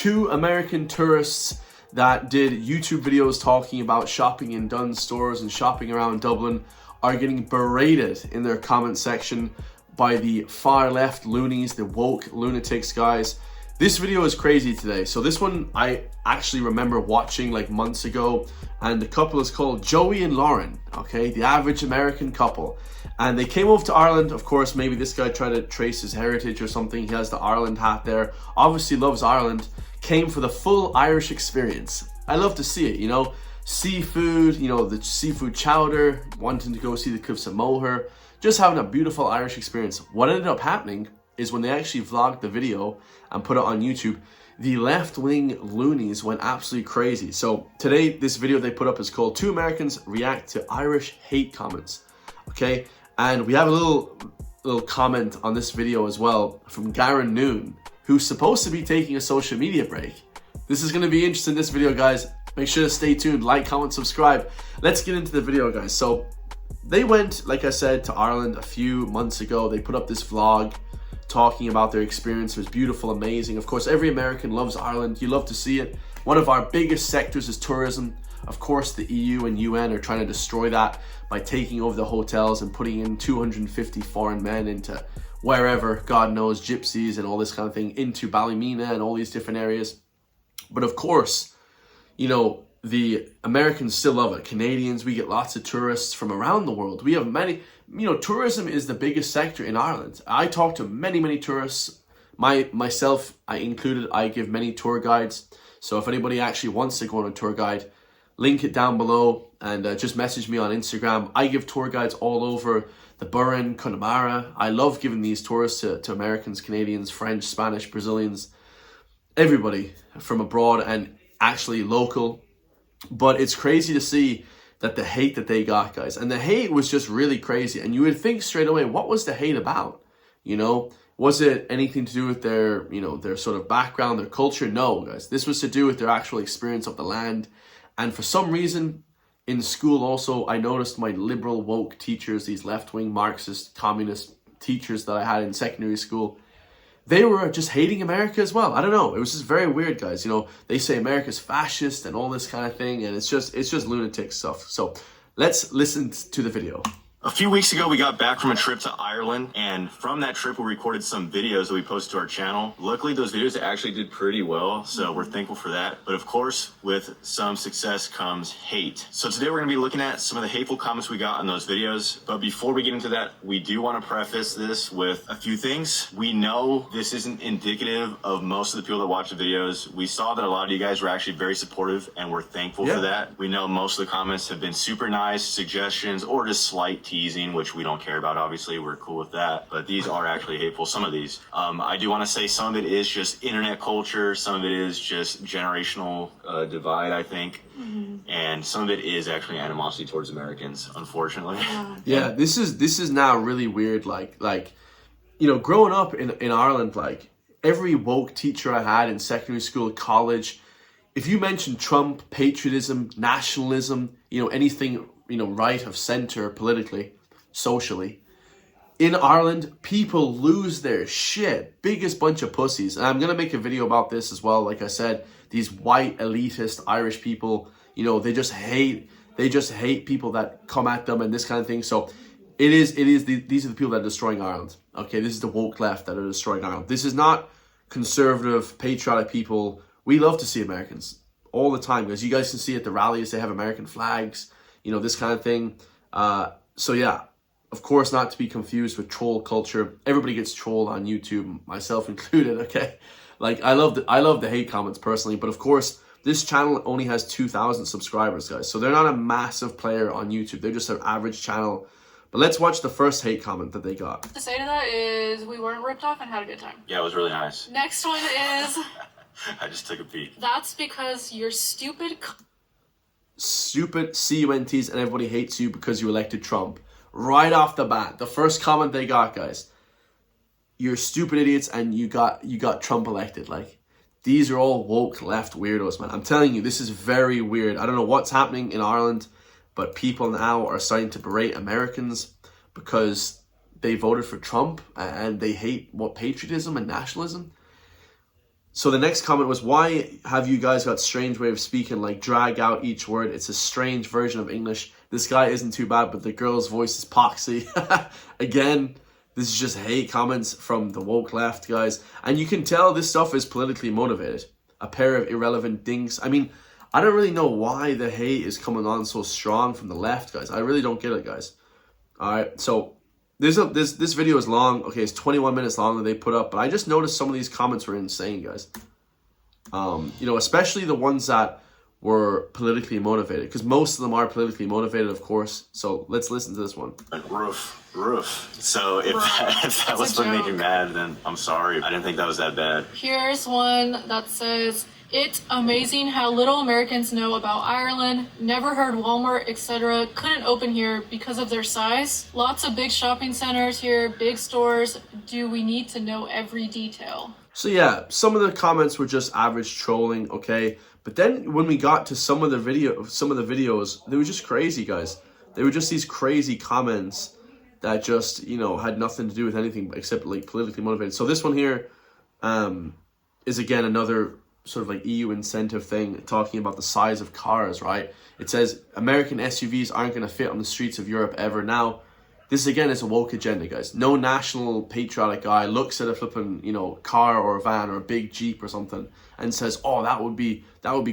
two American tourists that did YouTube videos talking about shopping in Dunnes stores and shopping around Dublin are getting berated in their comment section by the far left loonies, the woke lunatics, guys. This video is crazy today. So this one I actually remember watching like months ago, and the couple is called Joey and Lauren, okay? The average American couple. And they came over to Ireland. Of course, maybe this guy tried to trace his heritage or something. He has the Ireland hat there. Obviously loves Ireland. Came for the full Irish experience. I love to see it, you know? Seafood, you know, the seafood chowder, wanting to go see the Cliffs of Moher, just having a beautiful Irish experience. What ended up happening is when they actually vlogged the video and put it on YouTube, the left-wing loonies went absolutely crazy. So today, this video they put up is called Two Americans React to Irish Hate Comments, okay? And we have a little comment on this video as well from Garron Noone, who's supposed to be taking a social media break. This is gonna be interesting, this video, guys. Make sure to stay tuned, like, comment, subscribe. Let's get into the video, guys. So they went, like I said, to Ireland a few months ago. They put up this vlog talking about their experience. It was beautiful, amazing. Of course, every American loves Ireland. You love to see it. One of our biggest sectors is tourism. Of course, the EU and UN are trying to destroy that by taking over the hotels and putting in 250 foreign men into wherever, God knows, gypsies and all this kind of thing, into Ballymena and all these different areas. But of course, you know, the Americans still love it. Canadians, we get lots of tourists from around the world. We have many, you know, tourism is the biggest sector in Ireland. I talk to many tourists. Myself, I included, I give many tour guides. So if anybody actually wants to go on a tour guide, link it down below and just message me on Instagram. I give tour guides all over the Burren, Connemara. I love giving these tours to Americans, Canadians, French, Spanish, Brazilians, everybody from abroad and actually local. But it's crazy to see that the hate that they got, guys. And the hate was just really crazy. And you would think straight away, what was the hate about? You know, was it anything to do with their, you know, their sort of background, their culture? No, guys. This was to do with their actual experience of the land. And for some reason, in school also, I noticed my liberal woke teachers, these left-wing Marxist, communist teachers that I had in secondary school, they were just hating America as well. I don't know. It was just very weird, guys. You know, they say America's fascist and all this kind of thing, and it's just lunatic stuff. So let's listen to the video. A few weeks ago, we got back from a trip to Ireland, and from that trip, we recorded some videos that we posted to our channel. Luckily, those videos actually did pretty well, so we're thankful for that. But of course, with some success comes hate. So today we're gonna be looking at some of the hateful comments we got on those videos. But before we get into that, we do wanna preface this with a few things. We know this isn't indicative of most of the people that watch the videos. We saw that a lot of you guys were actually very supportive, and we're thankful for that. We know most of the comments have been super nice, suggestions, or just slight teasing, which we don't care about. Obviously, we're cool with that, but these are actually hateful, some of these. I do want to say some of it is just internet culture, some of it is just generational divide, I think, and some of it is actually animosity towards Americans, unfortunately. Yeah, this is now really weird. Like you know, growing up in Ireland, like every woke teacher I had in secondary school, college, if you mentioned Trump, patriotism, nationalism, you know, anything, you know, right of center politically, socially, in Ireland, people lose their shit. Biggest bunch of pussies. And I'm going to make a video about this as well. Like I said, these white elitist Irish people, you know, they just hate people that come at them and this kind of thing. So these are the people that are destroying Ireland. Okay, this is the woke left that are destroying Ireland. This is not conservative, patriotic people. We love to see Americans all the time, because you guys can see at the rallies, they have American flags, you know, this kind of thing. So yeah, of course, not to be confused with troll culture. Everybody gets trolled on YouTube, myself included, okay? Like, I love the hate comments personally, but of course, this channel only has 2,000 subscribers, guys. So they're not a massive player on YouTube. They're just an average channel. But let's watch the first hate comment that they got. To say to that is, we weren't ripped off and had a good time. Yeah, it was really nice. Next one is... I just took a peek. That's because you're stupid. Stupid CUNTs, and everybody hates you because you elected Trump. Right off the bat, the first comment they got, guys, you're stupid idiots and you got Trump elected. Like, these are all woke left weirdos, man. I'm telling you, this is very weird. I don't know what's happening in Ireland, but people now are starting to berate Americans because they voted for Trump and they hate what patriotism and nationalism. So the next comment was, why have you guys got strange way of speaking, like drag out each word? It's a strange version of English. This guy isn't too bad, but the girl's voice is poxy. Again, this is just hate comments from the woke left, guys. And you can tell this stuff is politically motivated. A pair of irrelevant dinks. I mean, I don't really know why the hate is coming on so strong from the left, guys. I really don't get it, guys. All right, so this video is long. Okay, it's 21 minutes long that they put up, but I just noticed some of these comments were insane, guys. You know, especially the ones that were politically motivated, because most of them are politically motivated, of course. So let's listen to this one. Roof. So if that was what made you mad, then I'm sorry. I didn't think that was that bad. Here's one that says, it's amazing how little Americans know about Ireland. Never heard Walmart, etc. couldn't open here because of their size. Lots of big shopping centers here, big stores. Do we need to know every detail? So yeah, some of the comments were just average trolling, okay? But then when we got to some of the videos, they were just crazy, guys. They were just these crazy comments that just, you know, had nothing to do with anything except like politically motivated. So this one here is again another sort of like EU incentive thing, talking about the size of cars, right? It says American SUVs aren't going to fit on the streets of Europe ever. Now, this again is a woke agenda, guys. No national patriotic guy looks at a flipping, you know, car or a van or a big Jeep or something and says, oh, that would be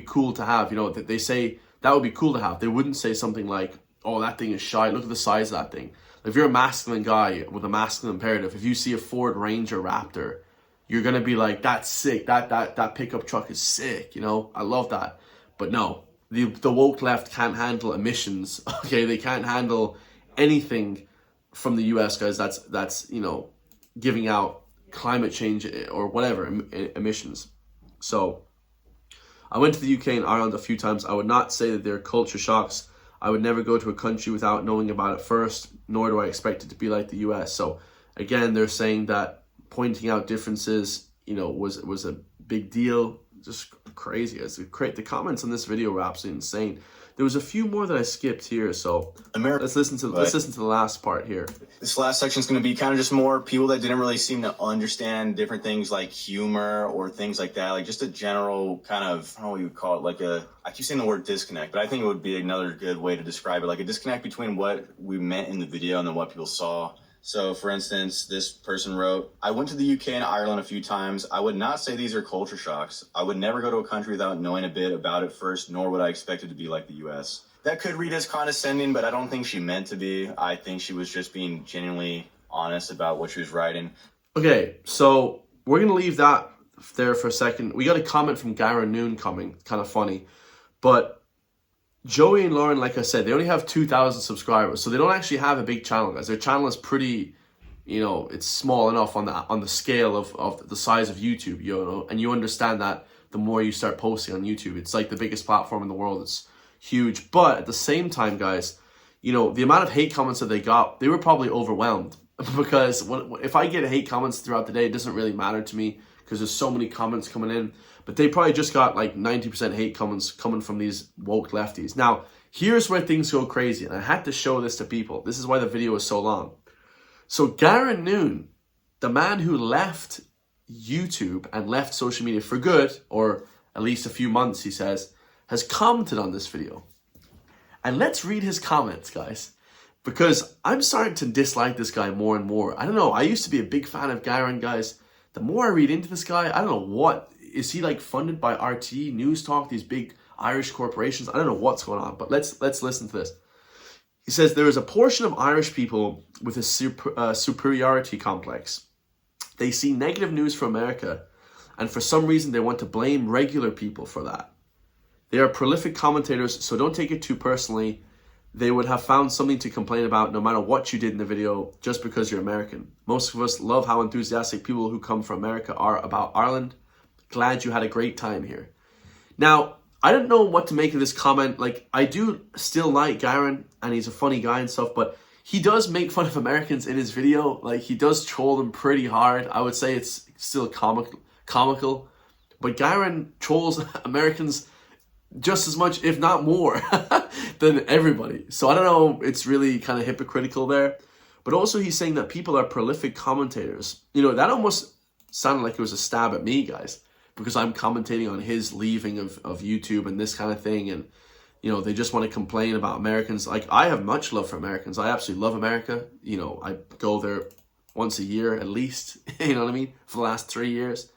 cool to have. You know, they say that would be cool to have. They wouldn't say something like, oh, that thing is shy. Look at the size of that thing. If you're a masculine guy with a masculine imperative, if you see a Ford Ranger Raptor, you're gonna be like, that's sick. That pickup truck is sick. You know, I love that. But no, the woke left can't handle emissions. Okay, they can't handle anything from the US, guys. That's you know, giving out climate change or whatever emissions. So I went to the UK and Ireland a few times. I would not say that they're culture shocks. I would never go to a country without knowing about it first, nor do I expect it to be like the US. So again, they're saying that pointing out differences, you know, was a big deal. Just crazy. The comments on this video were absolutely insane. There was a few more that I skipped here, so let's listen to the last part here. This last section is going to be kind of just more people that didn't really seem to understand different things like humor or things like that, like just a general kind of, I don't know what you would call it, like I keep saying the word disconnect, but I think it would be another good way to describe it, like a disconnect between what we meant in the video and then what people saw. So, for instance, this person wrote, I went to the UK and Ireland a few times. I would not say these are culture shocks. I would never go to a country without knowing a bit about it first, nor would I expect it to be like the US. That could read as condescending, but I don't think she meant to be. I think she was just being genuinely honest about what she was writing. Okay, so we're going to leave that there for a second. We got a comment from Garron Noone coming, kind of funny. But Joey and Lauren, like I said, they only have 2,000 subscribers, so they don't actually have a big channel, guys. Their channel is pretty, you know, it's small enough on the scale of the size of YouTube, you know, and you understand that the more you start posting on YouTube. It's like the biggest platform in the world. It's huge. But at the same time, guys, you know, the amount of hate comments that they got, they were probably overwhelmed because if I get hate comments throughout the day, it doesn't really matter to me because there's so many comments coming in. But they probably just got like 90% hate comments coming from these woke lefties. Now, here's where things go crazy, and I had to show this to people. This is why the video is so long. So Garron Noone, the man who left YouTube and left social media for good, or at least a few months, he says, has commented on this video. And let's read his comments, guys, because I'm starting to dislike this guy more and more. I don't know. I used to be a big fan of Garron, guys. The more I read into this guy, I don't know what. Is he like funded by RT, News Talk, these big Irish corporations? I don't know what's going on, but let's listen to this. He says, there is a portion of Irish people with a superiority complex. They see negative news from America, and for some reason they want to blame regular people for that. They are prolific commentators, so don't take it too personally. They would have found something to complain about no matter what you did in the video, just because you're American. Most of us love how enthusiastic people who come from America are about Ireland. Glad you had a great time here. Now, I don't know what to make of this comment. Like, I do still like Garron, and he's a funny guy and stuff, but he does make fun of Americans in his video. Like, he does troll them pretty hard. I would say it's still comical. But Garron trolls Americans just as much, if not more, than everybody. So I don't know, it's really kind of hypocritical there. But also he's saying that people are prolific commentators. You know, that almost sounded like it was a stab at me, guys. because I'm commentating on his leaving of YouTube and this kind of thing, and you know, they just want to complain about Americans. Like, I have much love for Americans. I absolutely love America. You know, I go there once a year at least, you know what I mean, for the last 3 years.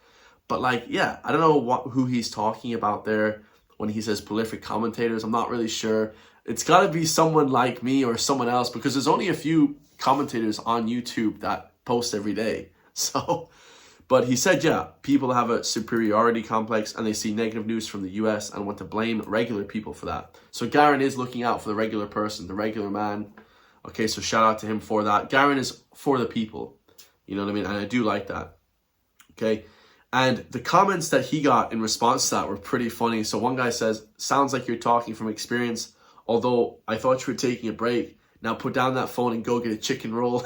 But like, yeah, I don't know who he's talking about there when he says prolific commentators. I'm not really sure. It's got to be someone like me or someone else, because there's only a few commentators on YouTube that post every day. So, but he said, yeah, people have a superiority complex and they see negative news from the US and want to blame regular people for that. So Garron is looking out for the regular person, the regular man. Okay, so shout out to him for that. Garron is for the people. You know what I mean? And I do like that. Okay. And the comments that he got in response to that were pretty funny. So one guy says, sounds like you're talking from experience, although I thought you were taking a break. Now put down that phone and go get a chicken roll.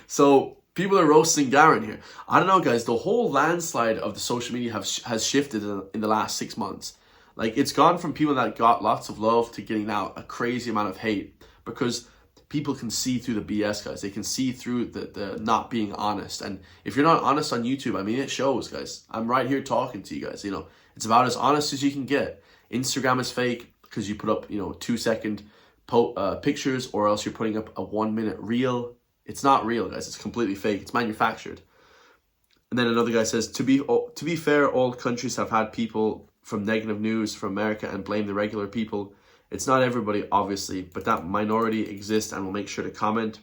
So people are roasting Garron here. I don't know, guys. The whole landslide of the social media has shifted in the last 6 months. Like, it's gone from people that got lots of love to getting now a crazy amount of hate, because people can see through the BS, guys. They can see through the not being honest. And if you're not honest on YouTube, I mean, it shows, guys. I'm right here talking to you guys. You know, it's about as honest as you can get. Instagram is fake because you put up, you know, 2-second pictures, or else you're putting up a 1-minute reel. It's not real, guys. It's completely fake. It's manufactured. And then another guy says, to be fair, all countries have had people from negative news from America and blame the regular people. It's not everybody, obviously, but that minority exists and will make sure to comment.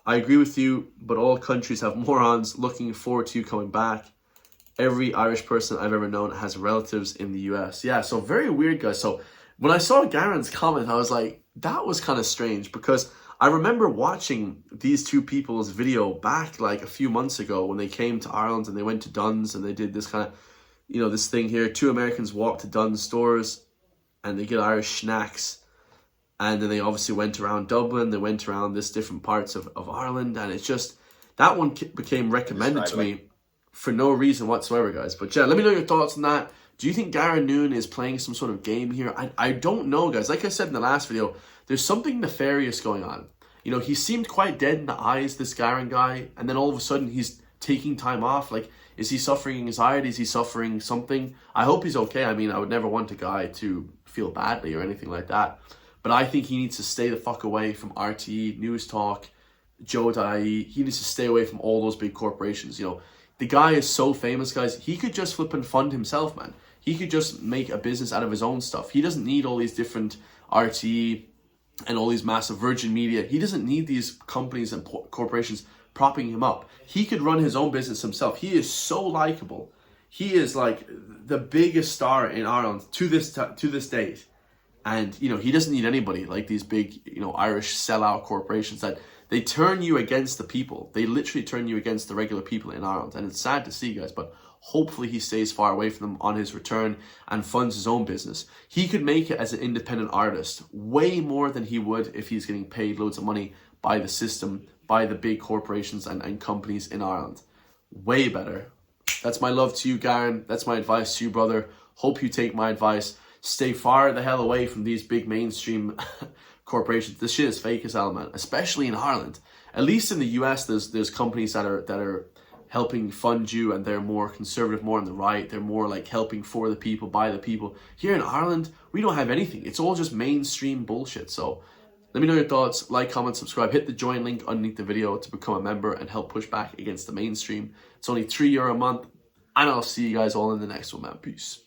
I agree with you, but all countries have morons. Looking forward to you coming back. Every Irish person I've ever known has relatives in the US. Yeah, so very weird, guys. So when I saw Garron's comment, I was like, that was kind of strange, because I remember watching these two people's video back like a few months ago when they came to Ireland and they went to Dunn's and they did this kind of, you know, this thing here. 2 Americans walk to Dunn's stores and they get Irish snacks. And then they obviously went around Dublin. They went around this different parts of Ireland. And it's just, that one became recommended to me for no reason whatsoever, guys. But yeah, let me know your thoughts on that. Do you think Garron Noone is playing some sort of game here? I don't know, guys. Like I said in the last video, there's something nefarious going on. You know, he seemed quite dead in the eyes, this Garron guy. And then all of a sudden, he's taking time off. Like, is he suffering anxiety? Is he suffering something? I hope he's okay. I mean, I would never want a guy to feel badly or anything like that. But I think he needs to stay the fuck away from RTE, News Talk, Joe.ie. He needs to stay away from all those big corporations. You know, the guy is so famous, guys. He could just flip and fund himself, man. He could just make a business out of his own stuff. He doesn't need all these different RTE and all these massive Virgin Media. He doesn't need these companies and corporations propping him up. He could run his own business himself. He is so likable. He is like the biggest star in Ireland to this date. And, you know, he doesn't need anybody like these big, you know, Irish sellout corporations that they turn you against the people. They literally turn you against the regular people in Ireland. And it's sad to see, guys, but hopefully he stays far away from them on his return and funds his own business. He could make it as an independent artist way more than he would if he's getting paid loads of money by the system, by the big corporations and companies in Ireland. Way better. That's my love to you, Garron. That's my advice to you, brother. Hope you take my advice. Stay far the hell away from these big mainstream corporations. This shit is fake as hell, man. Especially in Ireland. At least in the US, there's companies that are helping fund you, and they're more conservative, more on the right. They're more like helping for the people, by the people. Here in Ireland, we don't have anything. It's all just mainstream bullshit. So let me know your thoughts. Like, comment, subscribe. Hit the join link underneath the video to become a member and help push back against the mainstream. It's only €3 a month. And I'll see you guys all in the next one, man. Peace.